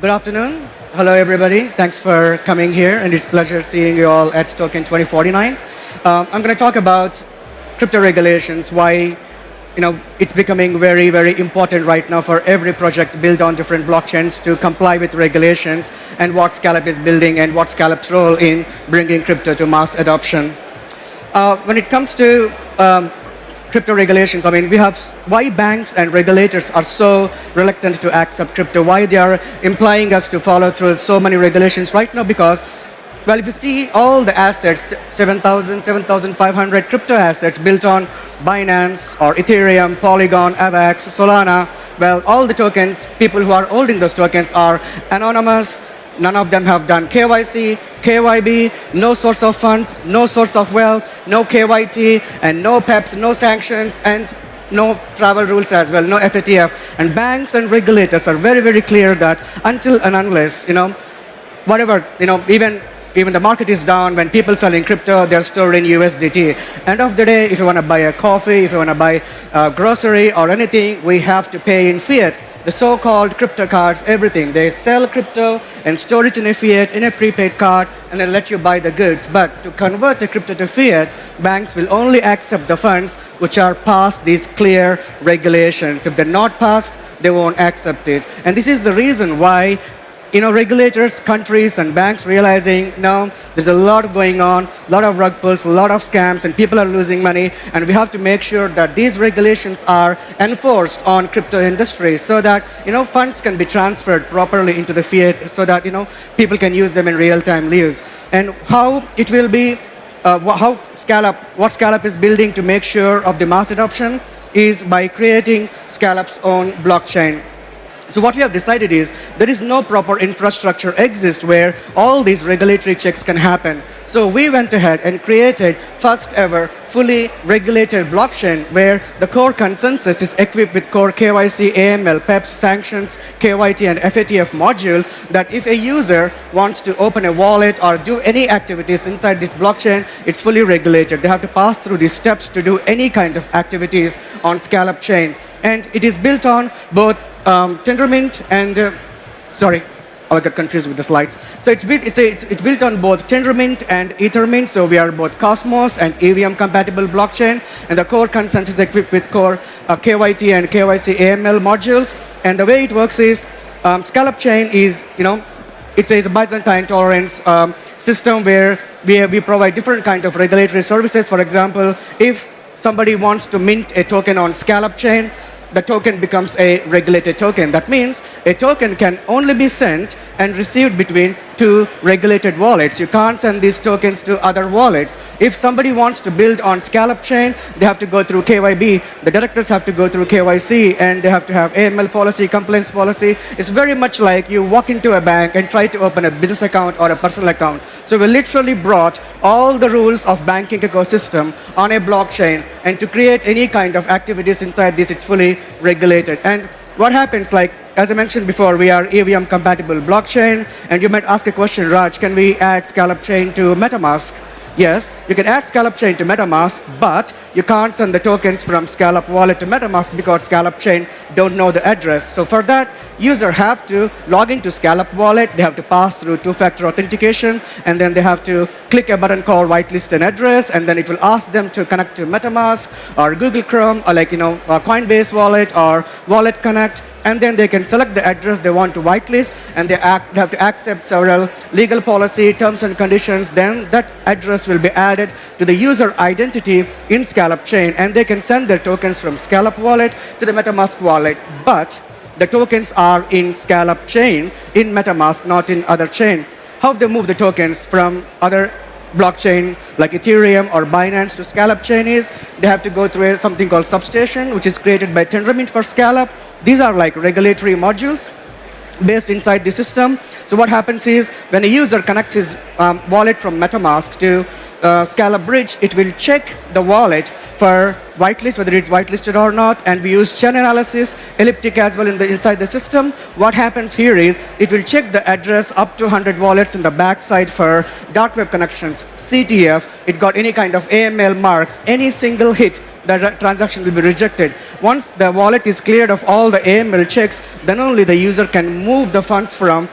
Good afternoon. Hello, everybody. Thanks for coming here, and it's a pleasure seeing you all at Token 2049. I'm going to talk about crypto regulations, why it's becoming very, very important right now for every project built on different blockchains to comply with regulations, and what Scallop is building and what Scallop's role in bringing crypto to mass adoption. When it comes to crypto regulations, we have why banks and regulators are so reluctant to accept crypto, why they are implying us to follow through so many regulations right now, because, well, if you see all the assets, 7,000, 7,500 crypto assets built on Binance or Ethereum, Polygon, AVAX, Solana, well, all the tokens, people who are holding those tokens are anonymous. None of them have done KYC, KYB, no source of funds, no source of wealth, no KYT, and no PEPs, no sanctions, and no travel rules as well, no FATF. And banks and regulators are very, very clear that until and unless, whatever, even the market is down, when people selling crypto, they're stored in USDT. End of the day, if you want to buy a coffee, if you want to buy a grocery or anything, we have to pay in fiat. The so-called crypto cards, everything. They sell crypto and store it in a fiat, in a prepaid card, and then let you buy the goods. But to convert the crypto to fiat, banks will only accept the funds which are past these clear regulations. If they're not passed, they won't accept it. And this is the reason why regulators, countries, and banks realizing, no, there's a lot going on, a lot of rug pulls, a lot of scams, and people are losing money, and we have to make sure that these regulations are enforced on crypto industry so that, funds can be transferred properly into the fiat so that, people can use them in real-time lives. And how it will be, what Scallop is building to make sure of the mass adoption is by creating Scallop's own blockchain. So what we have decided is there is no proper infrastructure exists where all these regulatory checks can happen. So we went ahead and created first ever fully regulated blockchain where the core consensus is equipped with core KYC, AML, PEPs, sanctions, KYT, and FATF modules that if a user wants to open a wallet or do any activities inside this blockchain, it's fully regulated. They have to pass through these steps to do any kind of activities on Scallop chain. And it is built on both Tendermint and, sorry, I got confused with the slides. So it's built on both Tendermint and Ethermint. So we are both Cosmos and EVM compatible blockchain. And the core consensus is equipped with core KYT and KYC AML modules. And the way it works is Scallop chain is, it's a Byzantine tolerance system where we provide different kind of regulatory services. For example, if somebody wants to mint a token on Scallop chain, the token becomes a regulated token. That means a token can only be sent and received between two regulated wallets. You can't send these tokens to other wallets. If somebody wants to build on Scallop chain, they have to go through KYB. The directors have to go through KYC, and they have to have AML policy, compliance policy. It's very much like you walk into a bank and try to open a business account or a personal account. So we literally brought all the rules of banking ecosystem on a blockchain, and to create any kind of activities inside this, it's fully regulated. And what happens, like, as I mentioned before, we are EVM compatible blockchain, and you might ask a question, Raj, can we add Scallop chain to MetaMask? Yes, you can add Scallop chain to MetaMask, but you can't send the tokens from Scallop wallet to MetaMask because Scallop chain don't know the address. So for that, user have to log into Scallop wallet, they have to pass through two-factor authentication, and then they have to click a button called whitelist an address, and then it will ask them to connect to MetaMask or Google Chrome or Coinbase wallet or Wallet Connect, and then they can select the address they want to whitelist, and they have to accept several legal policy, terms and conditions. Then that address will be added to the user identity in Scallop chain, and they can send their tokens from Scallop wallet to the MetaMask wallet. But the tokens are in Scallop chain, in MetaMask, not in other chain. How they move the tokens from other blockchain like Ethereum or Binance to Scallop chain is they have to go through something called substation, which is created by Tendermint for Scallop. These are like regulatory modules based inside the system. So what happens is when a user connects his wallet from MetaMask to Scallop bridge, it will check the wallet for whitelist, whether it's whitelisted or not, and we use chain analysis, elliptic as well inside the system. What happens here is it will check the address up to 100 wallets in the backside for dark web connections, CTF, it got any kind of AML marks, any single hit, the transaction will be rejected. Once the wallet is cleared of all the AML checks, then only the user can move the funds from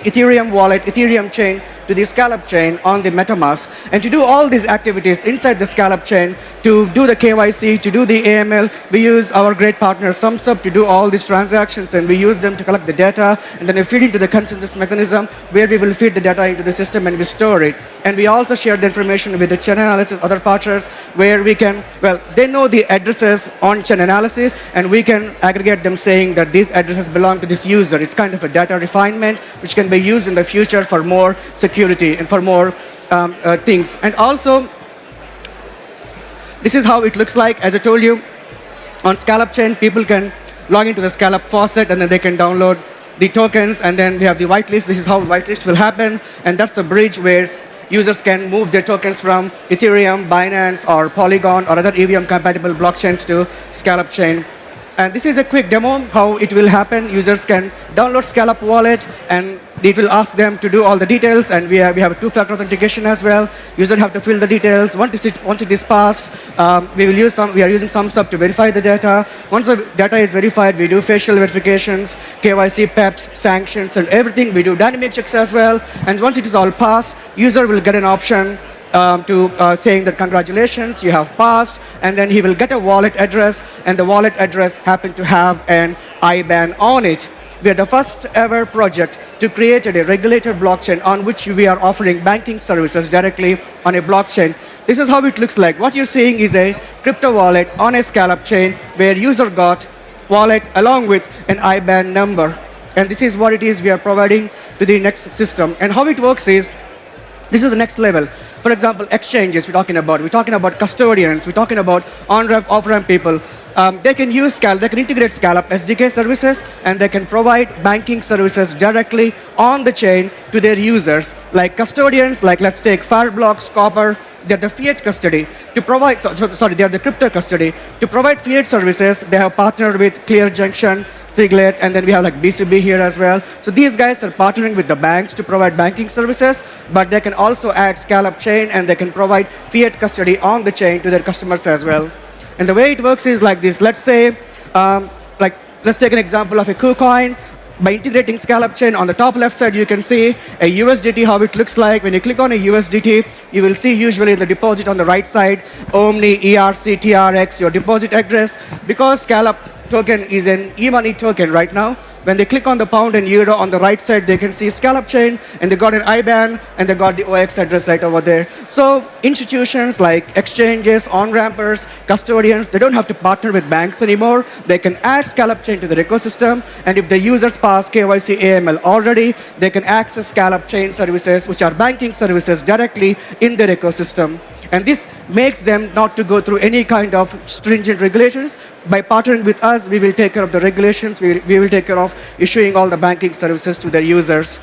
Ethereum wallet, Ethereum chain to the SCALLOP chain on the MetaMask. And to do all these activities inside the SCALLOP chain, to do the KYC, to do the AML, we use our great partner SumSub to do all these transactions, and we use them to collect the data, and then we feed into the consensus mechanism where we will feed the data into the system and we store it. And we also share the information with the chain analysis, other partners, where we can, well, they know the addresses on chain analysis, and we can aggregate them saying that these addresses belong to this user. It's kind of a data refinement, which can be used in the future for more security and for more things. And also, this is how it looks like. As I told you, on SCALLOP chain, people can log into the SCALLOP faucet, and then they can download the tokens, and then we have the whitelist. This is how whitelist will happen, and that's the bridge where users can move their tokens from Ethereum, Binance, or Polygon, or other EVM-compatible blockchains to SCALLOP chain. And this is a quick demo how it will happen. Users can download SCALLOP wallet, and it will ask them to do all the details. And we have a two-factor authentication as well. Users have to fill the details. Once it is passed, we are using SumSub to verify the data. Once the data is verified, we do facial verifications, KYC, PEPs, sanctions, and everything. We do dynamic checks as well. And once it is all passed, user will get an option saying that congratulations, you have passed, and then he will get a wallet address, and the wallet address happened to have an IBAN on it. We are the first ever project to create a regulated blockchain on which we are offering banking services directly on a blockchain. This is how it looks like. What you're seeing is a crypto wallet on a SCALLOP chain where user got wallet along with an IBAN number. And this is what it is we are providing to the next system. And how it works is, this is the next level. For example, exchanges we're talking about custodians, we're talking about on-ramp, off-ramp people. They can use SCALLOP, they can integrate SCALLOP SDK services, and they can provide banking services directly on the chain to their users. Like custodians, like let's take Fireblocks, Copper, they're the fiat custody. To provide, they are the crypto custody. To provide fiat services, they have partnered with ClearJunction, Siglet, and then we have like BCB here as well. So these guys are partnering with the banks to provide banking services, but they can also add SCALLOP chain, and they can provide fiat custody on the chain to their customers as well. And the way it works is like this. Let's say, let's take an example of a KuCoin. By integrating SCALLOP chain, on the top left side, you can see a USDT, how it looks like. When you click on a USDT, you will see usually the deposit on the right side, Omni, ERC, TRX, your deposit address. Because SCALLOP token is an e-money token right now, when they click on the pound and euro on the right side, they can see SCALLOP chain, and they got an IBAN, and they got the OX address right over there. So institutions like exchanges, on-rampers, custodians, they don't have to partner with banks anymore. They can add SCALLOP chain to their ecosystem, and if the users pass KYC AML already, they can access SCALLOP chain services, which are banking services, directly in their ecosystem. And this makes them not to go through any kind of stringent regulations. By partnering with us, we will take care of the regulations. We will take care of issuing all the banking services to their users.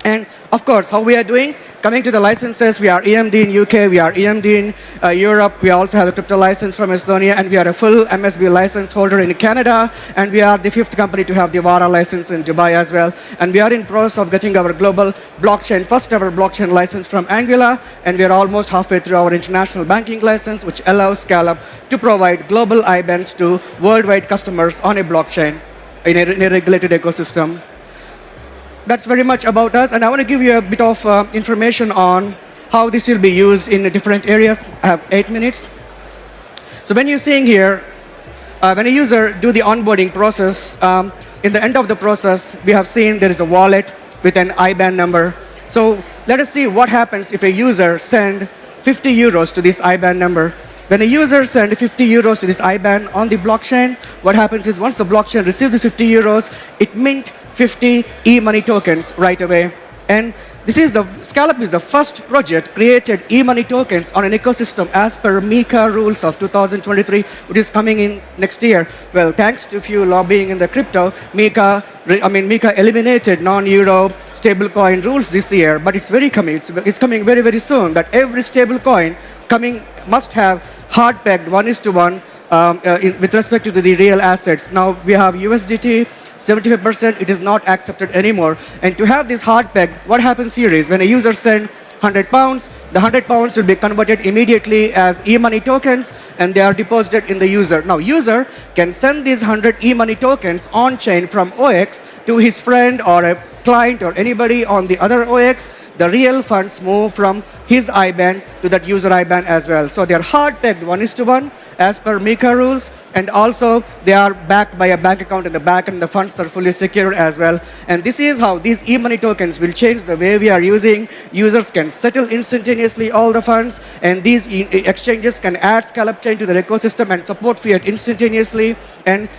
And of course, how we are doing? Coming to the licenses, we are EMD in UK, we are EMD in Europe, we also have a crypto license from Estonia, and we are a full MSB license holder in Canada, and we are the 5th company to have the VARA license in Dubai as well. And we are in process of getting our global blockchain, first ever blockchain license from Anguilla, and we are almost halfway through our international banking license, which allows SCALLOP to provide global IBANs to worldwide customers on a blockchain in a regulated ecosystem. That's very much about us, and I want to give you a bit of information on how this will be used in different areas. I have 8 minutes. So when you're seeing here, when a user do the onboarding process, in the end of the process, we have seen there is a wallet with an IBAN number. So let us see what happens if a user send 50 euros to this IBAN number. When a user sends 50 euros to this IBAN on the blockchain, what happens is once the blockchain receives the 50 euros, it mint 50 e-money tokens right away. And SCALLOP is the first project created e-money tokens on an ecosystem as per MiCA rules of 2023, which is coming in next year. Well, thanks to few lobbying in the crypto, MiCA eliminated non-euro stablecoin rules this year, but it's coming very, very soon that every stablecoin must have hard pegged 1:1 with respect to the real assets. Now we have USDT, 75%, it is not accepted anymore. And to have this hard pegged, what happens here is when a user sends 100 pounds, the 100 pounds will be converted immediately as e-money tokens and they are deposited in the user. Now user can send these 100 e-money tokens on-chain from OX to his friend or a client or anybody on the other OX. The real funds move from his IBAN to that user IBAN as well. So they are hard pegged 1:1 as per MiCA rules, and also they are backed by a bank account in the back, and the funds are fully secured as well. And this is how these e-money tokens will change the way we are using. Users can settle instantaneously all the funds, and these exchanges can add Scallop chain to their ecosystem and support fiat instantaneously. And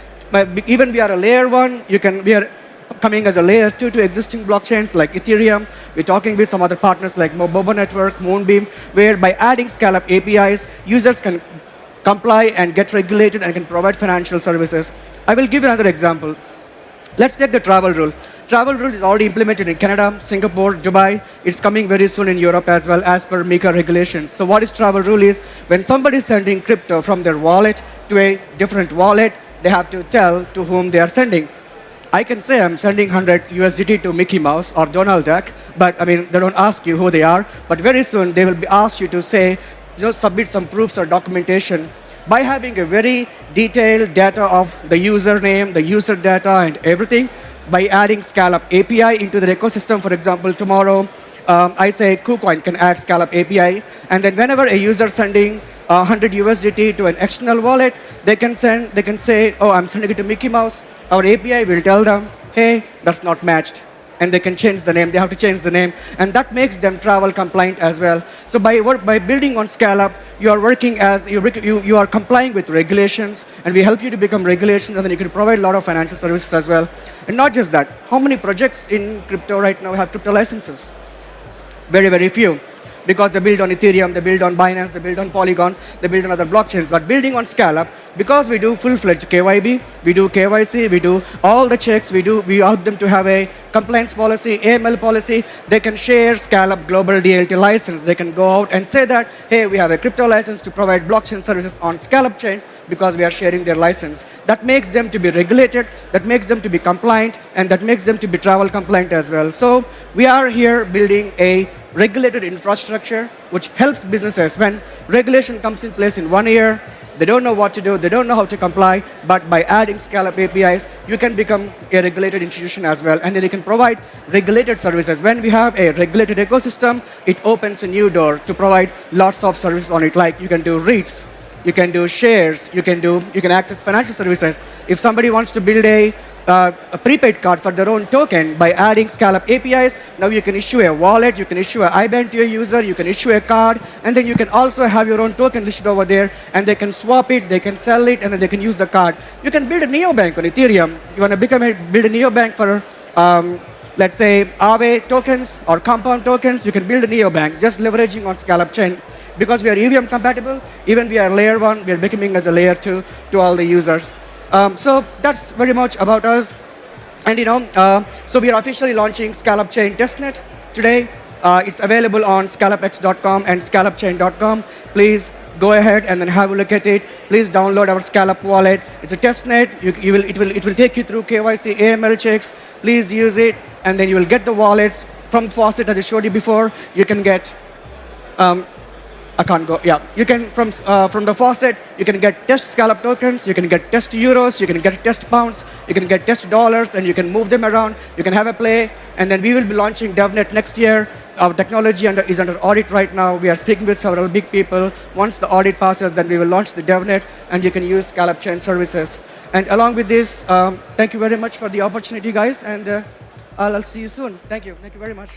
even we are a layer 1, we are coming as a layer 2 to existing blockchains like Ethereum. We're talking with some other partners like Bobo Network, Moonbeam, where by adding Scallop APIs, users can comply and get regulated and can provide financial services. I will give you another example. Let's take the travel rule. Travel rule is already implemented in Canada, Singapore, Dubai. It's coming very soon in Europe as well as per MiCA regulations. So what is travel rule is when somebody is sending crypto from their wallet to a different wallet, they have to tell to whom they are sending. I can say I'm sending 100 USDT to Mickey Mouse or Donald Duck, but I mean, they don't ask you who they are. But very soon, they will be asked you to say, submit some proofs or documentation. By having a very detailed data of the username, the user data, and everything, by adding Scallop API into the ecosystem, for example, tomorrow, I say QUANT can add Scallop API, and then whenever a user sending 100 USDT to an external wallet, they can say, oh, I'm sending it to Mickey Mouse. Our API will tell them, hey, that's not matched. And they can change the name. They have to change the name. And that makes them travel compliant as well. So by building on Scallop, you are working as, you are complying with regulations, and we help you to become regulations, and then you can provide a lot of financial services as well. And not just that, how many projects in crypto right now have crypto licenses? Very, very few. Because they build on Ethereum, they build on Binance, they build on Polygon, they build on other blockchains. But building on Scallop, because we do full-fledged KYB, we do KYC, we do all the checks, we help them to have a compliance policy, AML policy. They can share Scallop global DLT license. They can go out and say that, hey, we have a crypto license to provide blockchain services on Scallop chain because we are sharing their license. That makes them to be regulated, that makes them to be compliant, and that makes them to be travel compliant as well. So we are here building a regulated infrastructure which helps businesses. When regulation comes in place in 1 year, they don't know what to do, they don't know how to comply, but by adding Scallop APIs, you can become a regulated institution as well, and then you can provide regulated services. When we have a regulated ecosystem, it opens a new door to provide lots of services on it, like you can do REITs, you can do shares, you can access financial services. If somebody wants to build a prepaid card for their own token, by adding Scallop APIs, now you can issue a wallet, you can issue an IBAN to a user, you can issue a card, and then you can also have your own token listed over there, and they can swap it, they can sell it, and then they can use the card. You can build a neobank on Ethereum. You want to build a neobank for, let's say, Aave tokens or Compound tokens, you can build a neobank just leveraging on Scallop chain. Because we are EVM compatible, even we are layer 1, we are becoming as a layer 2 to all the users. So that's very much about us. And so we are officially launching Scallop Chain Testnet today. It's available on scallopx.com and scallopchain.com. Please go ahead and then have a look at it. Please download our Scallop wallet. It's a testnet. It will take you through KYC, AML checks. Please use it, and then you will get the wallets from Faucet, as I showed you before. You can get I can't go. Yeah, you can from the Faucet, you can get test Scallop tokens, you can get test euros, you can get test pounds, you can get test dollars, and you can move them around. You can have a play, and then we will be launching DevNet next year. Our technology is under audit right now. We are speaking with several big people. Once the audit passes, then we will launch the DevNet, and you can use Scallop chain services. And along with this, thank you very much for the opportunity, guys, and I'll see you soon. Thank you very much.